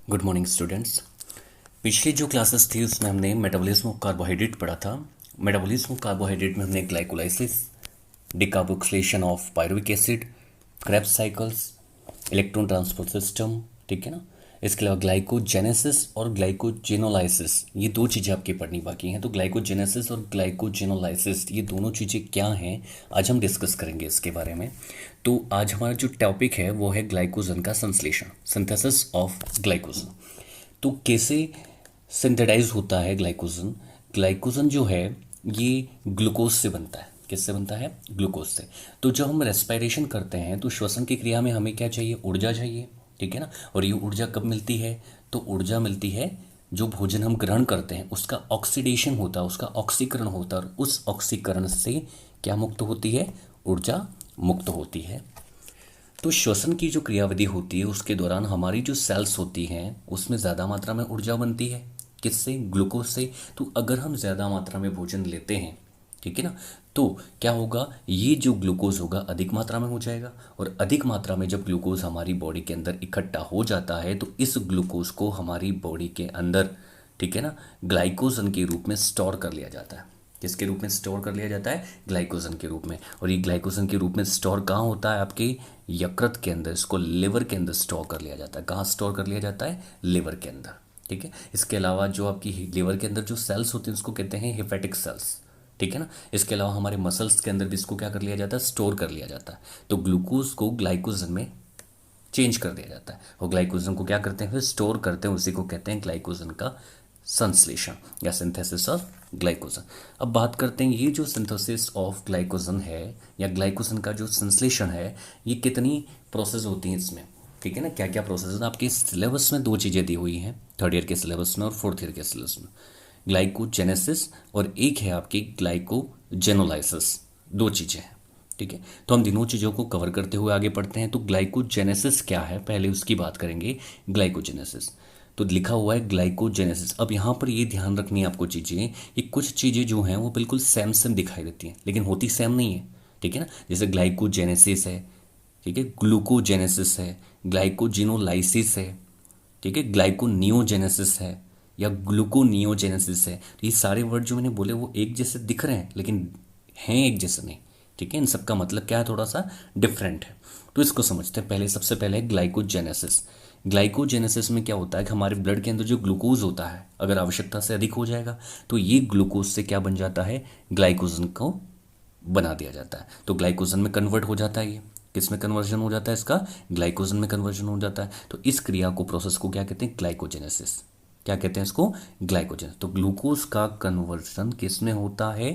Good morning students. पिछली जो classes थी उसमें हमने मेटाबॉलिज्म ऑफ कार्बोहाइड्रेट पढ़ा था। मेटाबॉलिज्म ऑफ कार्बोहाइड्रेट में हमने glycolysis, decarboxylation of pyruvic acid, Krebs cycles, electron transport system, ठीक है ना। इसके अलावा ग्लाइकोजेनेसिस और ग्लाइकोजेनोलाइसिस, ये दो चीज़ें आपकी पढ़नी बाकी हैं। तो ग्लाइकोजेनेसिस और ग्लाइकोजेनोलाइसिस ये दोनों चीज़ें क्या हैं, आज हम डिस्कस करेंगे इसके बारे में। तो आज हमारा जो टॉपिक है वो है ग्लाइकोजन का संश्लेषण, सिंथेसिस ऑफ ग्लाइकोजन। तो कैसे सिंथेटाइज होता है ग्लाइकोजन। ग्लाइकोजन जो है ये ग्लूकोज से बनता है। किससे बनता है? ग्लूकोज से। तो जब हम रेस्पिरेशन करते हैं तो श्वसन की क्रिया में हमें क्या चाहिए? ऊर्जा चाहिए, ठीक है ना। और ये ऊर्जा कब मिलती है? तो ऊर्जा मिलती है जो भोजन हम ग्रहण करते हैं उसका ऑक्सीडेशन होता है, उसका ऑक्सीकरण होता है, और उस ऑक्सीकरण से क्या मुक्त होती है? ऊर्जा मुक्त होती है। तो श्वसन की जो क्रियाविधि होती है उसके दौरान हमारी जो सेल्स होती हैं उसमें ज़्यादा मात्रा में ऊर्जा बनती है। किससे? ग्लूकोज से। तो अगर हम ज़्यादा मात्रा में भोजन लेते हैं, ठीक है ना, तो क्या होगा? ये जो ग्लूकोज होगा अधिक मात्रा में हो जाएगा, और अधिक मात्रा में जब ग्लूकोज हमारी बॉडी के अंदर इकट्ठा हो जाता है तो इस ग्लूकोज को हमारी बॉडी के अंदर, ठीक है ना, ग्लाइकोजन के रूप में स्टोर कर लिया जाता है। किसके रूप में स्टोर कर लिया जाता है? ग्लाइकोजन के रूप में। और ये ग्लाइकोजन के रूप में स्टोर कहाँ होता है? आपके यकृत के अंदर। इसको लिवर के अंदर स्टोर कर लिया जाता है। कहाँ स्टोर कर लिया जाता है? लिवर के अंदर, ठीक है। इसके अलावा जो आपकी लिवर के अंदर जो सेल्स होती हैं उसको कहते हैं हेपेटिक सेल्स, ठीक है ना। इसके अलावा हमारे मसल्स के अंदर भी इसको क्या कर लिया जाता है? स्टोर कर लिया जाता है। तो ग्लूकोज को ग्लाइकोजन में चेंज कर दिया जाता है, और ग्लाइकोजन को क्या करते हैं? फिर स्टोर करते हैं। उसी को कहते हैं ग्लाइकोजन का संश्लेषण या सिंथेसिस ऑफ ग्लाइकोजन। अब बात करते हैं ये जो सिंथेसिस ऑफ ग्लाइकोजन है या ग्लाइकोजन का जो संश्लेषण है, ये कितनी प्रोसेस होती हैं इसमें, ठीक है ना। क्या क्या प्रोसेस है? आपके सिलेबस में दो चीज़ें दी हुई हैं, थर्ड ईयर के सिलेबस में और फोर्थ ईयर के सिलेबस में। ग्लाइकोजेनेसिस और एक है आपकी ग्लाइकोजेनोलाइसिस। दो चीज़ें हैं, ठीक है। तो हम तीनों चीज़ों को कवर करते हुए आगे बढ़ते हैं। तो ग्लाइकोजेनेसिस क्या है, पहले उसकी बात करेंगे। ग्लाइकोजेनेसिस तो लिखा हुआ है ग्लाइकोजेनेसिस। अब यहाँ पर ये ध्यान रखनी है आपको चीज़ें, ये कुछ चीज़ें जो हैं वो बिल्कुल सेम सेम दिखाई देती हैं लेकिन होती सेम नहीं है, ठीक है ना। जैसे ग्लाइकोजेनेसिस है, ठीक है, ग्लूकोजेनेसिस है, ग्लाइकोजिनोलाइसिस है, ठीक है, ग्लाइकोनियोजेनेसिस है या ग्लूकोनियोजेनेसिस है। तो ये सारे वर्ड जो मैंने बोले वो एक जैसे दिख रहे हैं लेकिन हैं एक जैसे नहीं, ठीक है। इन सबका मतलब क्या है? थोड़ा सा डिफरेंट है। तो इसको समझते हैं। पहले सबसे पहले ग्लाइकोजेनेसिस। ग्लाइकोजेनेसिस में क्या होता है कि हमारे ब्लड के अंदर जो ग्लूकोज होता है अगर आवश्यकता से अधिक हो जाएगा तो ये ग्लूकोज से क्या बन जाता है? ग्लाइकोजन को बना दिया जाता है। तो ग्लाइकोजन में कन्वर्ट हो जाता है। ये किस में कन्वर्जन हो जाता है? इसका ग्लाइकोजन में कन्वर्जन हो जाता है। तो इस क्रिया को, प्रोसेस को क्या कहते हैं? ग्लाइकोजेनेसिस। क्या कहते हैं इसको? ग्लाइकोजन। तो ग्लूकोज का कन्वर्जन किस में होता है?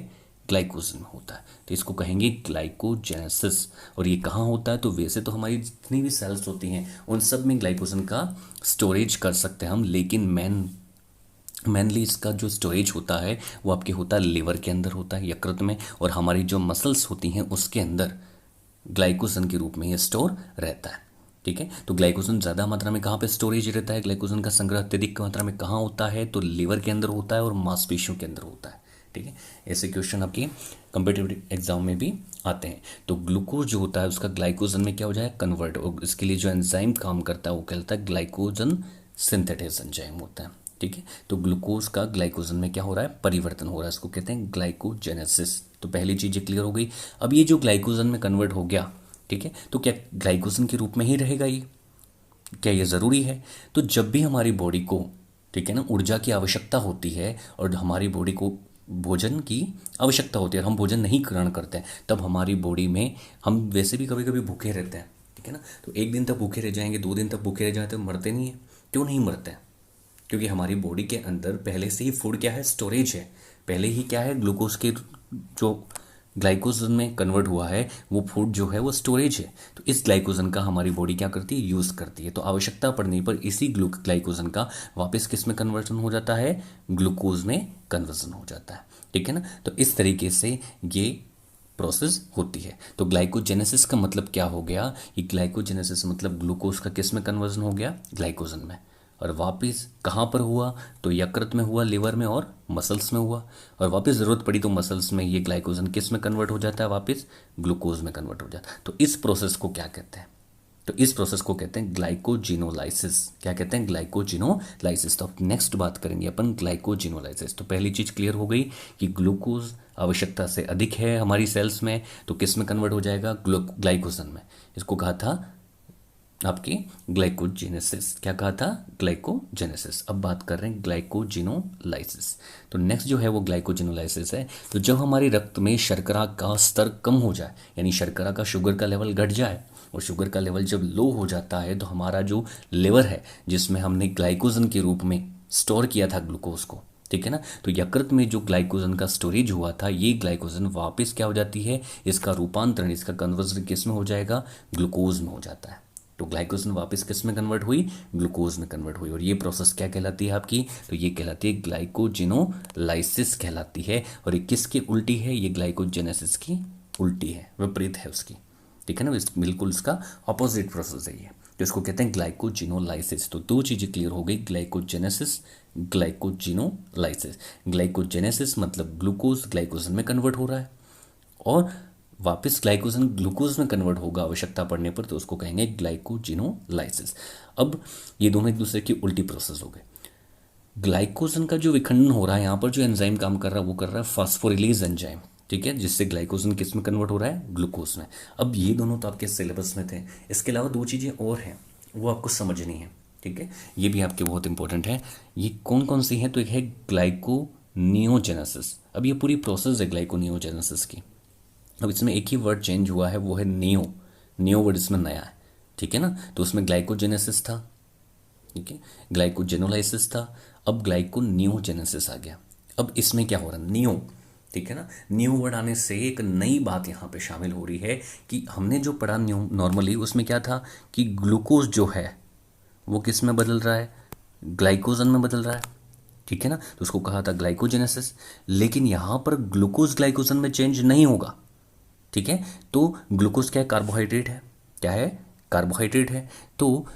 ग्लाइकोजन में होता है। तो इसको कहेंगे ग्लाइकोजेनेसिस। और ये कहाँ होता है? तो वैसे तो हमारी जितनी भी सेल्स होती हैं उन सब में ग्लाइकोजन का स्टोरेज कर सकते हैं हम, लेकिन मेनली इसका जो स्टोरेज होता है वो आपके होता है लिवर के अंदर होता है, यकृत में, और हमारी जो मसल्स होती हैं उसके अंदर ग्लाइकोजन के रूप में ये स्टोर रहता है, ठीक है। तो ग्लाइकोजन ज़्यादा मात्रा में कहाँ पे स्टोरेज रहता है? ग्लाइकोजन का संग्रह अत्यधिक मात्रा में कहाँ होता है? तो लिवर के अंदर होता है और मांसपेशियों के अंदर होता है, ठीक है। ऐसे क्वेश्चन आपके कम्पिटिटिव एग्जाम में भी आते हैं। तो ग्लूकोज जो होता है उसका ग्लाइकोजन में क्या हो जाए? कन्वर्ट। और इसके लिए जो एंजाइम काम करता है वो कहलाता है ग्लाइकोजन सिंथेटेज एंजाइम होता है, ठीक है। तो ग्लूकोज का ग्लाइकोजन में क्या हो रहा है? परिवर्तन हो रहा है। इसको कहते हैं ग्लाइकोजेनेसिस। तो पहली चीज़ क्लियर हो गई। अब ये जो ग्लाइकोजन में कन्वर्ट हो गया, ठीक है, तो क्या ग्लाइकोजन के रूप में ही रहेगा ये? क्या ये ज़रूरी है? तो जब भी हमारी बॉडी को, ठीक है ना, ऊर्जा की आवश्यकता होती है और हमारी बॉडी को भोजन की आवश्यकता होती है और हम भोजन नहीं ग्रहण करते हैं, तब हमारी बॉडी में, हम वैसे भी कभी कभी भूखे रहते हैं, ठीक है ना। तो एक दिन तक भूखे रह जाएंगे, 2 दिन तक भूखे रह जाए तो मरते नहीं हैं। क्यों नहीं मरते हैं? क्योंकि हमारी बॉडी के अंदर पहले से ही फूड क्या है? स्टोरेज है। पहले ही क्या है? ग्लूकोज के जो ग्लाइकोजन में कन्वर्ट हुआ है वो फूड जो है वो स्टोरेज है। तो इस ग्लाइकोजन का हमारी बॉडी क्या करती है? यूज़ करती है। तो आवश्यकता पड़ने पर इसी ग्लाइकोजन का वापस किस में कन्वर्जन हो जाता है? ग्लूकोज में कन्वर्जन हो जाता है, ठीक है ना। तो इस तरीके से ये प्रोसेस होती है। तो ग्लाइकोजेनेसिस का मतलब क्या हो गया? ये ग्लाइकोजेनेसिस मतलब ग्लूकोज का किस में कन्वर्जन हो गया? ग्लाइकोजन में। और वापस कहाँ पर हुआ? तो यकृत में हुआ, लिवर में और मसल्स में हुआ। और वापस ज़रूरत पड़ी तो मसल्स में ये ग्लाइकोजन किस में कन्वर्ट हो जाता है? वापस ग्लूकोज में कन्वर्ट हो जाता है। तो इस प्रोसेस को क्या कहते हैं? तो इस प्रोसेस को कहते हैं ग्लाइकोजिनोलाइसिस। क्या कहते हैं? ग्लाइकोजिनोलाइसिस। तो अब नेक्स्ट बात करेंगे अपन ग्लाइकोजिनोलाइसिस। तो पहली चीज़ क्लियर हो गई कि ग्लूकोज आवश्यकता से अधिक है हमारी सेल्स में, तो किस में कन्वर्ट हो जाएगा? ग्लाइकोजन में। इसको कहा था आपकी ग्लाइकोजेनेसिस। क्या कहा था? ग्लाइकोजेनेसिस। अब बात कर रहे हैं ग्लाइकोजिनोलाइसिस। तो नेक्स्ट जो है वो ग्लाइकोजिनोलाइसिस है। तो जब हमारे रक्त में शर्करा का स्तर कम हो जाए, यानी शर्करा का शुगर का लेवल घट जाए, और शुगर का लेवल जब लो हो जाता है तो हमारा जो लिवर है जिसमें हमने ग्लाइकोजन के रूप में स्टोर किया था ग्लूकोज को, ठीक है ना, तो यकृत में जो ग्लाइकोजन का स्टोरेज हुआ था, ये ग्लाइकोजन वापस क्या हो जाती है? इसका रूपांतरण, इसका कन्वर्जन किस में हो जाएगा? ग्लूकोज में हो जाता है। तो ग्लाइकोजन वापस किस में कन्वर्ट हुई? ग्लूकोज में कन्वर्ट हुई। और ये प्रोसेस क्या कहलाती है आपकी? तो ये कहलाती है ग्लाइकोजिनोलाइसिस कहलाती है। और ये किसकी उल्टी है? ये ग्लाइकोजेनेसिस की उल्टी है, विपरीत है उसकी, ठीक है ना, बिल्कुल इसका ऑपोजिट प्रोसेस है ये। तो इसको कहते हैं ग्लाइकोजिनोलाइसिस। तो दो चीज़ें क्लियर हो गई, ग्लाइकोजेनेसिस, ग्लाइकोजिनोलाइसिस। ग्लाइकोजेनेसिस मतलब ग्लूकोज ग्लाइकोजन में कन्वर्ट हो रहा है, और वापस ग्लाइकोजन ग्लूकोज में कन्वर्ट होगा आवश्यकता पड़ने पर, तो उसको कहेंगे ग्लाइकोजिनोलाइसिस। अब ये दोनों एक दूसरे की उल्टी प्रोसेस हो गए। ग्लाइकोजन का जो विखंडन हो रहा है, यहाँ पर जो एंजाइम काम कर रहा है वो कर रहा है फास्फोरिलीज एंजाइम, ठीक है, जिससे ग्लाइकोजन किस में कन्वर्ट हो रहा है? ग्लूकोज में। अब ये दोनों तो आपके सिलेबस में थे, इसके अलावा दो चीज़ें और हैं वो आपको समझनी है, ठीक है, ये भी आपके बहुत इंपॉर्टेंट है। ये कौन कौन सी हैं? तो एक है ग्लाइकोनियोजेनेसिस। अब ये पूरी प्रोसेस है ग्लाइकोनियोजेनेसिस की। अब इसमें एक ही वर्ड चेंज हुआ है, वो है नियो। नियो वर्ड इसमें नया है, ठीक है ना। तो उसमें ग्लाइकोजेनेसिस था, ठीक है, ग्लाइकोजेनोलाइसिस था, अब ग्लाइकोनियोजेनेसिस आ गया। अब इसमें क्या हो रहा है? नियो, ठीक है ना। न्यू वर्ड आने से एक नई बात यहाँ पे शामिल हो रही है कि हमने जो पढ़ा न्यू नॉर्मली उसमें क्या था कि ग्लूकोज जो है वो किस में बदल रहा है? ग्लाइकोजन में बदल रहा है, ठीक है ना। तो उसको कहा था ग्लाइकोजेनेसिस। लेकिन यहाँ पर ग्लूकोज ग्लाइकोजन में चेंज नहीं होगा, ठीक है। तो ग्लूकोज क्या है? कार्बोहाइड्रेट है। क्या है? कार्बोहाइड्रेट है। तो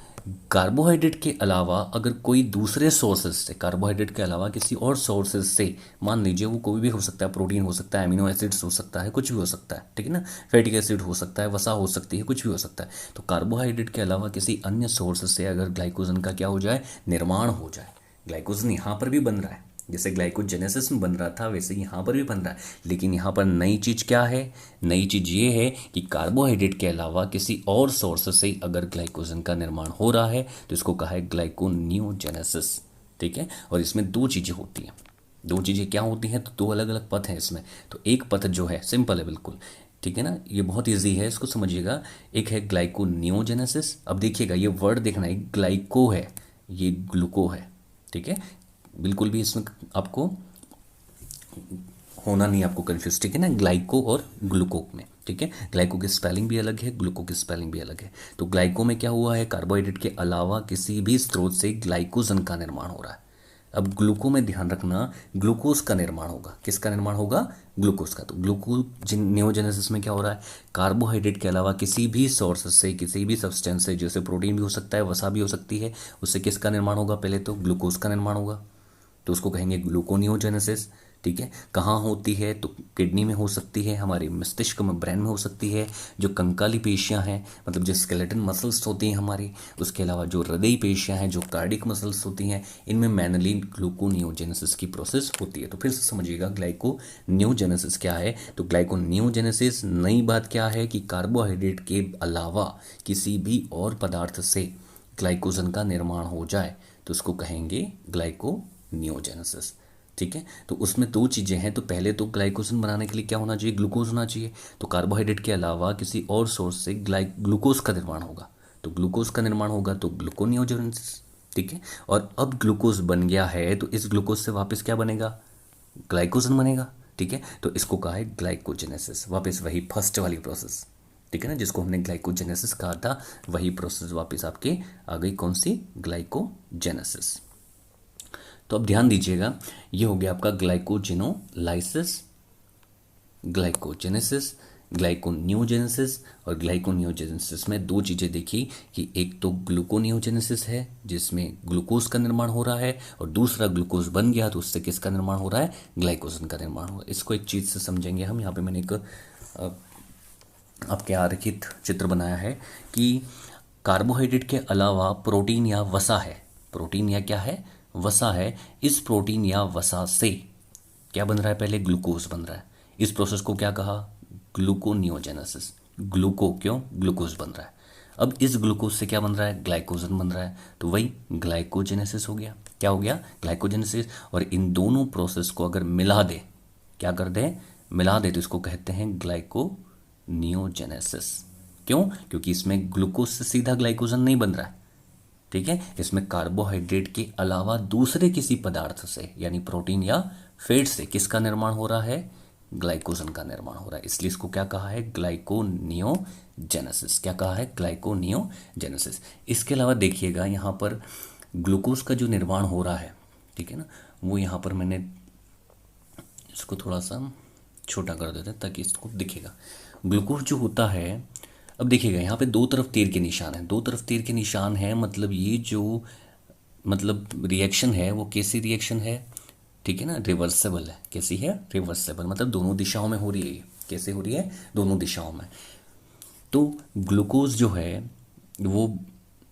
कार्बोहाइड्रेट के अलावा अगर कोई दूसरे सोर्सेज से, कार्बोहाइड्रेट के अलावा किसी और सोर्सेज से, मान लीजिए वो कोई भी हो सकता है, प्रोटीन हो सकता है, अमीनो एसिड्स हो सकता है, कुछ भी हो सकता है, ठीक है ना, फैटिक एसिड हो सकता है, वसा हो सकती है, कुछ भी हो सकता है। तो कार्बोहाइड्रेट के अलावा किसी अन्य सोर्स से अगर ग्लाइकोजन का क्या हो जाए? निर्माण हो जाए। ग्लाइकोजन यहाँ पर भी बन रहा है, जैसे ग्लाइकोजेनेसिस में बन रहा था वैसे यहाँ पर भी बन रहा है। लेकिन यहाँ पर नई चीज़ क्या है? नई चीज़ ये है कि कार्बोहाइड्रेट के अलावा किसी और सोर्स से अगर ग्लाइकोजन का निर्माण हो रहा है तो इसको कहा है ग्लाइकोनियोजेनेसिस, ठीक है। और इसमें दो चीज़ें होती हैं। दो चीज़ें क्या होती हैं? तो दो अलग अलग पथ हैं इसमें। तो एक पथ जो है सिंपल है बिल्कुल, ठीक है ना, ये बहुत ईजी है, इसको समझिएगा। एक है ग्लाइकोनियोजेनेसिस। अब देखिएगा ये वर्ड देखना है, ग्लाइको है, ये ग्लूको है, ठीक है। बिल्कुल भी इसमें आपको होना नहीं, आपको कंफ्यूज, ठीक है ना, ग्लाइको और ग्लूको में, ठीक है। ग्लाइको की स्पेलिंग भी अलग है, ग्लूको की स्पेलिंग भी अलग है। तो ग्लाइको में क्या हुआ है? कार्बोहाइड्रेट के अलावा किसी भी स्रोत से ग्लाइकोजन का निर्माण हो रहा है। अब ग्लूको में ध्यान रखना, ग्लूकोज का निर्माण होगा। किसका निर्माण होगा? ग्लूकोज का। तो ग्लूकोनियोजेनेसिस में क्या हो रहा है? कार्बोहाइड्रेट के अलावा किसी भी सोर्स से, किसी भी सब्सटेंस से, जैसे प्रोटीन भी हो सकता है, वसा भी हो सकती है, उससे किसका निर्माण होगा? पहले तो ग्लूकोज का निर्माण होगा, तो उसको कहेंगे ग्लूकोनियोजेनेसिस, ठीक है। कहाँ होती है? तो किडनी में हो सकती है, हमारे मस्तिष्क में, ब्रेन में हो सकती है, जो कंकाली पेशियां हैं, मतलब जो स्केलेटन मसल्स होती हैं हमारी, उसके अलावा जो हृदय पेशियां हैं, जो कार्डिक मसल्स होती हैं, इनमें मैनली ग्लूकोनियोजेनेसिस की प्रोसेस होती है। तो फिर से समझिएगा ग्लाइकोनियोजेनेसिस क्या है। तो ग्लाइकोनियोजेनेसिस नई बात क्या है कि कार्बोहाइड्रेट के अलावा किसी भी और पदार्थ से ग्लाइकोजन का निर्माण हो जाए तो उसको कहेंगे ग्लाइकोनियोजेनेसिस, ठीक है। तो उसमें दो चीज़ें हैं। तो पहले तो ग्लाइकोजन बनाने के लिए क्या होना चाहिए? ग्लूकोज होना चाहिए। तो कार्बोहाइड्रेट के अलावा किसी और सोर्स से ग्लूकोज का निर्माण होगा, तो ग्लूकोज का निर्माण होगा तो ग्लूकोनियोजेनेसिस, ठीक है। और अब ग्लूकोज बन गया है तो इस ग्लूकोज से वापस क्या बनेगा? ग्लाइकोजन बनेगा, ठीक है। तो इसको कहा है ग्लाइकोजेनेसिस। वापस वही फर्स्ट वाली प्रोसेस, ठीक है ना, जिसको हमने ग्लाइकोजेनेसिस कहा था, वही प्रोसेस वापस आपके आ गई। कौन सी? ग्लाइकोजेनेसिस। तो अब ध्यान दीजिएगा, ये हो गया आपका ग्लाइकोजिनोलाइसिस, ग्लाइकोजेनेसिस, ग्लाइकोनियोजेनेसिस। और ग्लाइकोनियोजेनेसिस में दो चीज़ें देखी कि एक तो ग्लूकोनियोजेनेसिस है जिसमें ग्लूकोज का निर्माण हो रहा है, और दूसरा ग्लूकोज बन गया तो उससे किसका निर्माण हो रहा है? ग्लाइकोजन का निर्माण हो रहा है। इसको एक चीज़ से समझेंगे हम। यहाँ पे मैंने एक आपके आरेखित चित्र बनाया है कि कार्बोहाइड्रेट के अलावा प्रोटीन या वसा है, प्रोटीन या क्या है, वसा है। इस प्रोटीन या वसा से क्या बन रहा है, पहले ग्लूकोज बन रहा है। इस प्रोसेस को क्या कहा, ग्लूकोनियोजेनेसिस। ग्लूको क्यों, ग्लूकोज बन रहा है। अब इस ग्लूकोज से क्या बन रहा है, ग्लाइकोजन बन रहा है, तो वही ग्लाइकोजेनेसिस हो गया। क्या हो गया, ग्लाइकोजेनेसिस। और इन दोनों प्रोसेस को अगर मिला दे, क्या कर दे, मिला दे, तो इसको कहते हैं ग्लाइकोनियोजेनेसिस। क्यों, क्योंकि इसमें ग्लूकोज से सीधा ग्लाइकोजन नहीं बन रहा है, ठीक है, इसमें कार्बोहाइड्रेट के अलावा दूसरे किसी पदार्थ से यानी प्रोटीन या फैट से किसका निर्माण हो रहा है, ग्लाइकोजन का निर्माण हो रहा है। इसलिए इसको क्या कहा है, ग्लाइकोनियोजेनेसिस। क्या कहा है, ग्लाइकोनियोजेनेसिस। इसके अलावा देखिएगा यहाँ पर ग्लूकोज का जो निर्माण हो रहा है, ठीक है ना, वो यहाँ पर मैंने इसको थोड़ा सा छोटा कर देते हैं ताकि इसको दिखेगा। ग्लूकोज जो होता है, अब देखिएगा यहाँ पे दो तरफ तीर के निशान हैं, दो तरफ तीर के निशान हैं, मतलब ये जो मतलब रिएक्शन है वो कैसी रिएक्शन है, ठीक है ना, रिवर्सेबल है। कैसी है, रिवर्सेबल, मतलब दोनों दिशाओं में हो रही है। ये कैसे हो रही है, दोनों दिशाओं में। तो ग्लूकोज जो है वो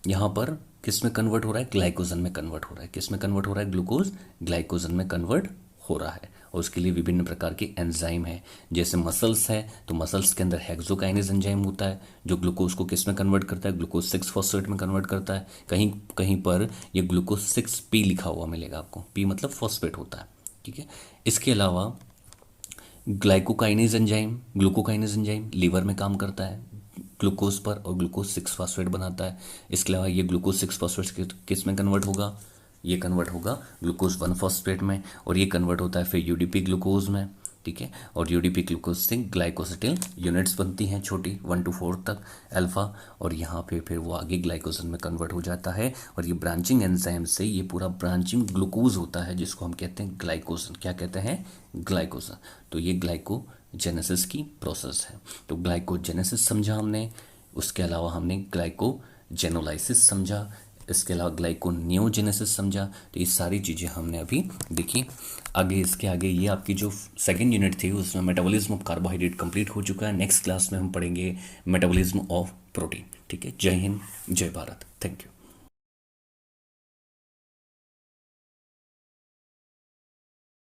यहाँ पर किस में कन्वर्ट हो रहा है, ग्लाइकोजन में कन्वर्ट हो रहा है। किस में कन्वर्ट हो रहा है, ग्लूकोज ग्लाइकोजन में कन्वर्ट हो रहा है। और उसके लिए विभिन्न प्रकार के एंजाइम है, जैसे मसल्स है तो मसल्स के अंदर हेक्सोकाइनेज एंजाइम होता है जो ग्लूकोज को किस में कन्वर्ट करता है, ग्लूकोज 6 फॉस्फेट में कन्वर्ट करता है। कहीं कहीं पर ये ग्लूकोज 6P लिखा हुआ मिलेगा आपको, P मतलब फॉस्फेट होता है, ठीक है। इसके अलावा ग्लाइकोकाइनेज एंजाइम, ग्लूकोकाइनेज एंजाइम लीवर में काम करता है ग्लूकोज पर और ग्लूकोज 6 फॉस्फेट बनाता है। इसके अलावा ये ग्लूकोज 6 फॉस्फेट किस में कन्वर्ट होगा, ये कन्वर्ट होगा ग्लूकोज 1 फॉस्फेट में, और ये कन्वर्ट होता है फिर यूडीपी ग्लूकोज में, ठीक है। और यूडीपी ग्लूकोज से ग्लाइकोसिटिल यूनिट्स बनती हैं छोटी 1 to 4 तक अल्फा, और यहाँ पे फिर वो आगे ग्लाइकोजन में कन्वर्ट हो जाता है। और ये ब्रांचिंग एंजाइम से ये पूरा ब्रांचिंग ग्लूकोज होता है जिसको हम कहते हैं ग्लाइकोजन। क्या कहते हैं, ग्लाइकोजन। तो ये ग्लाइकोजेनेसिस की प्रोसेस है। तो ग्लाइकोजेनेसिस समझा हमने, उसके अलावा हमने ग्लाइकोजेनोलाइसिस समझा, इसके अलावा ग्लाइकोनियोजेनेसिस समझा। तो ये सारी चीज़ें हमने अभी देखी। आगे इसके आगे ये आपकी जो सेकंड यूनिट थी उसमें मेटाबॉलिज्म ऑफ कार्बोहाइड्रेट कंप्लीट हो चुका है। नेक्स्ट क्लास में हम पढ़ेंगे मेटाबॉलिज्म ऑफ प्रोटीन, ठीक है। जय हिंद, जय भारत, थैंक यू।